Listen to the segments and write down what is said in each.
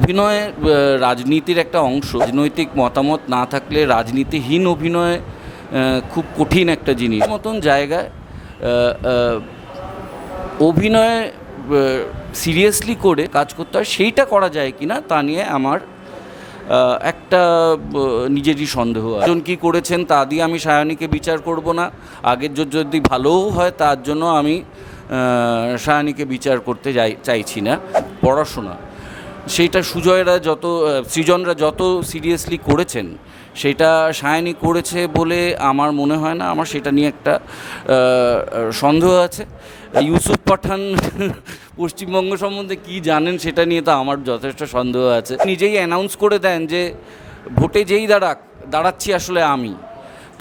অভিনয় রাজনীতির একটা অংশ। রাজনৈতিক মতামত না থাকলে রাজনীতিহীন অভিনয় খুব কঠিন একটা জিনিস। মতন জায়গায় অভিনয় সিরিয়াসলি করে কাজ করতে হয়, সেইটা করা যায় কি না তা নিয়ে আমার একটা নিজেরই সন্দেহ আছে। একজন কী করেছেন তা দিয়ে আমি সায়নীকে বিচার করব না। আগের যদি ভালোও হয় তার জন্য আমি সায়নীকে বিচার করতে চাইছি না। পড়াশোনা সেইটা সৃজনরা যত সিরিয়াসলি করেছেন সেটা সায়নী করেছে বলে আমার মনে হয় না। আমার সেটা নিয়ে একটা সন্দেহ আছে। ইউসুফ পাঠান পশ্চিমবঙ্গ সম্বন্ধে কী জানেন সেটা নিয়ে তো আমার যথেষ্ট সন্দেহ আছে। নিজেই অ্যানাউন্স করে দেন যে ভোটে যেই দাঁড়াচ্ছি আসলে আমি,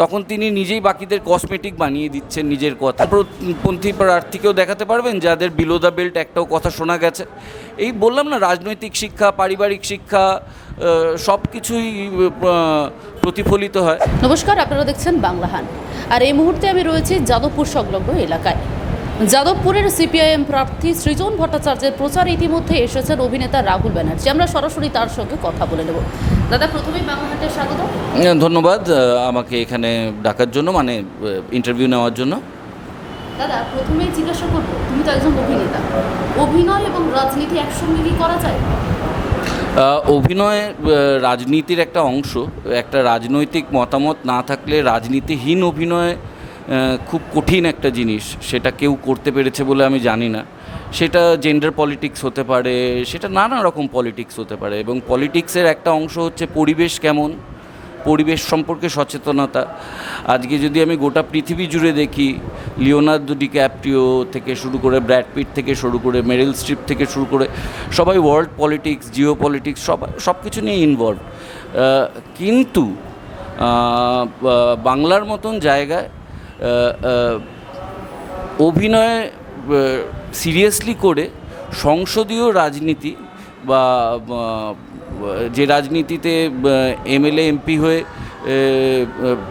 তখন তিনি নিজেই বাকিদের কসমেটিক বানিয়ে দিচ্ছেন নিজের কথা। পন্থী প্রার্থীকেও দেখাতে পারবেন যাদের বিলো দ্য বেল্ট একটাও কথা শোনা গেছে। এই বললাম না, রাজনৈতিক শিক্ষা, পারিবারিক শিক্ষা সব কিছুই প্রতিফলিত হয়। নমস্কার, আপনারা দেখছেন বাংলাহান। আর এই মুহূর্তে আমি রয়েছি যাদবপুর সংলগ্ন এলাকায়। যাদবপুরের সিপিআইএম প্রার্থী সৃজন ভট্টাচার্যের প্রচার ইতিমধ্যে এসেছেন অভিনেতা রাহুল ব্যানার্জি। আমরা সরাসরি তার সঙ্গে কথা বলে নেব। দাদা, প্রথমেই বাংলাহাটে স্বাগত। ধন্যবাদ আমাকে এখানে ডাকার জন্য, মানে ইন্টারভিউ নেওয়ার জন্য। দাদা, প্রথমেই জিজ্ঞাসা করবো, তুমি তো একজন অভিনেতা, অভিনয় এবং রাজনীতি একসঙ্গে কি করা যায়? অভিনয় রাজনীতির একটা অংশ। একটা রাজনৈতিক মতামত না থাকলে রাজনীতিহীন অভিনয় খুব কঠিন একটা জিনিস। সেটা কেউ করতে পেরেছে বলে আমি জানি না। সেটা জেন্ডার পলিটিক্স হতে পারে, সেটা নানা রকম পলিটিক্স হতে পারে। এবং পলিটিক্সের একটা অংশ হচ্ছে পরিবেশ কেমন, পরিবেশ সম্পর্কে সচেতনতা। আজকে যদি আমি গোটা পৃথিবী জুড়ে দেখি, লিওনার্দো ডিক্যাপ্রিও থেকে শুরু করে, ব্র্যাড পিট থেকে শুরু করে, মেরিল স্ট্রিপ থেকে শুরু করে, সবাই ওয়ার্ল্ড পলিটিক্স, জিও পলিটিক্স সব কিছু নিয়ে ইনভলভ। কিন্তু বাংলার মতন জায়গায় অভিনয় সিরিয়াসলি করে সংসদীয় রাজনীতি বা যে রাজনীতিতে এমএলএ এমপি হয়ে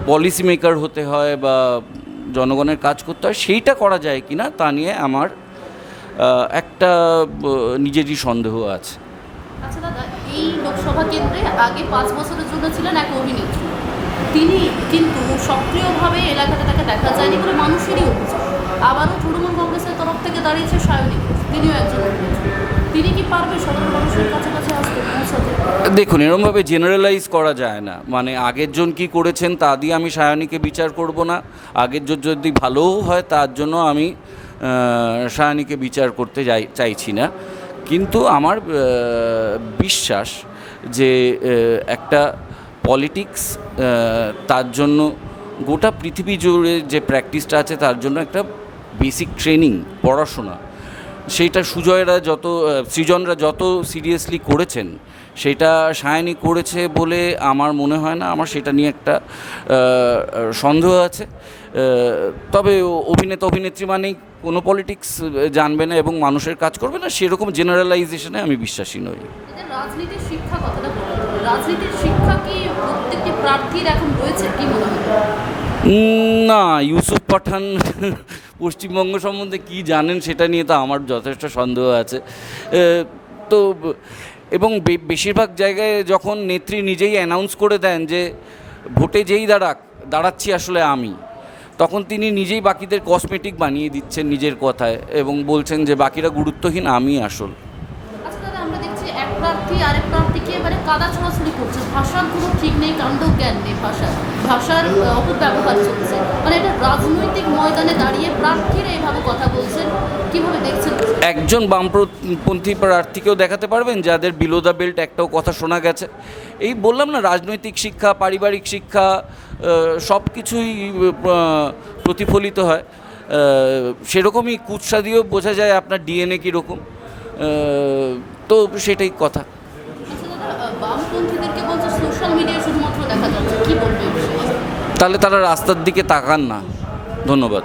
পলিসি মেকার হতে হয় বা জনগণের কাজ করতে হয়, সেইটা করা যায় কি না তা নিয়ে আমার একটা নিজেরই সন্দেহ আছে। আচ্ছা দাদা, এই লোকসভা কেন্দ্রে আগে 5 বছরের জন্য ছিলেন এক অভিনেত্রী। তিনি কিন্তু সক্রিয়ভাবে এলাকাতে তাকে দেখা যায়নি বলে মানুষেরই অভিযোগ। আবারও তৃণমূল কংগ্রেসের তরফ থেকে দাঁড়িয়েছে সায়নী ঘোষ, তিনিও একজন অভিনেত্রী। তিনি কি পারবে সাধারণ মানুষের কাছাকাছি আসতে পৌঁছাতে? দেখুন, এরকমভাবে জেনারেলাইজ করা যায় না। মানে আগের জন কী করেছেন তা দিয়ে আমি সায়নীকে বিচার করব না। আগের যদি ভালোও হয় তার জন্য আমি সায়নীকে বিচার করতে চাইছি না। কিন্তু আমার বিশ্বাস যে একটা পলিটিক্স, তার জন্য গোটা পৃথিবী জুড়ে যে প্র্যাকটিসটা আছে তার জন্য একটা বেসিক ট্রেনিং, পড়াশোনা, সেইটা সৃজনরা যত সিরিয়াসলি করেছেন সেটা সায়নী করেছে বলে আমার মনে হয় না। আমার সেটা নিয়ে একটা সন্দেহ আছে। তবে অভিনেত্রী মানেই কোনো পলিটিক্স জানবে না এবং মানুষের কাজ করবে না, সেরকম জেনারেলাইজেশনে আমি বিশ্বাসী নই। রাজনীতির শিক্ষা কথাটা বলুন, রাজনীতির শিক্ষা কি প্রত্যেকটি প্রার্থীর এখন রয়েছে কি মনে হয়? না, ইউসুফ পাঠান পশ্চিমবঙ্গ সম্বন্ধে কী জানেন সেটা নিয়ে তো আমার যথেষ্ট সন্দেহ আছে। তো এবং বেশিরভাগ জায়গায় যখন নেত্রী নিজেই অ্যানাউন্স করে দেন যে ভোটে যেই দাঁড়াচ্ছি আসলে আমি, তখন তিনি নিজেই বাকিদের কসমেটিক বানিয়ে দিচ্ছেন নিজের কথায় এবং বলছেন যে বাকিরা গুরুত্বহীন, আমি আসল। আচ্ছা দাদা, আমরা দেখছি এক প্রার্থী আরেক প্রার্থীকে এবারে কাদা ছোড়াছুড়ি করছে। ভাষার কোনো ঠিক নেই, কাণ্ড জ্ঞান নেই, ভাষার অপব্যবহার চলছে। মানে এটা রাজনৈতিক ময়দানে দাঁড়িয়ে প্রার্থীরা এইভাবে কথা বলছেন, কীভাবে দেখছেন? একজন বামপন্থী প্রার্থীকেও দেখাতে পারবেন যাদের বিলো দ্য বেল্ট একটাও কথা শোনা গেছে। এই বললাম না, রাজনৈতিক শিক্ষা, পারিবারিক শিক্ষা সব কিছুই প্রতিফলিত হয়। সেরকমই কুৎসা দিয়েও বোঝা যায় আপনার ডিএনএ কীরকম। তো সেটাই কথা। আচ্ছা দাদা, বামপন্থীদেরকে বলছে সোশ্যাল মিডিয়ায় শুধুমাত্র দেখা যাচ্ছে, কী বলবে? তাহলে তারা রাস্তার দিকে তাকান না। ধন্যবাদ।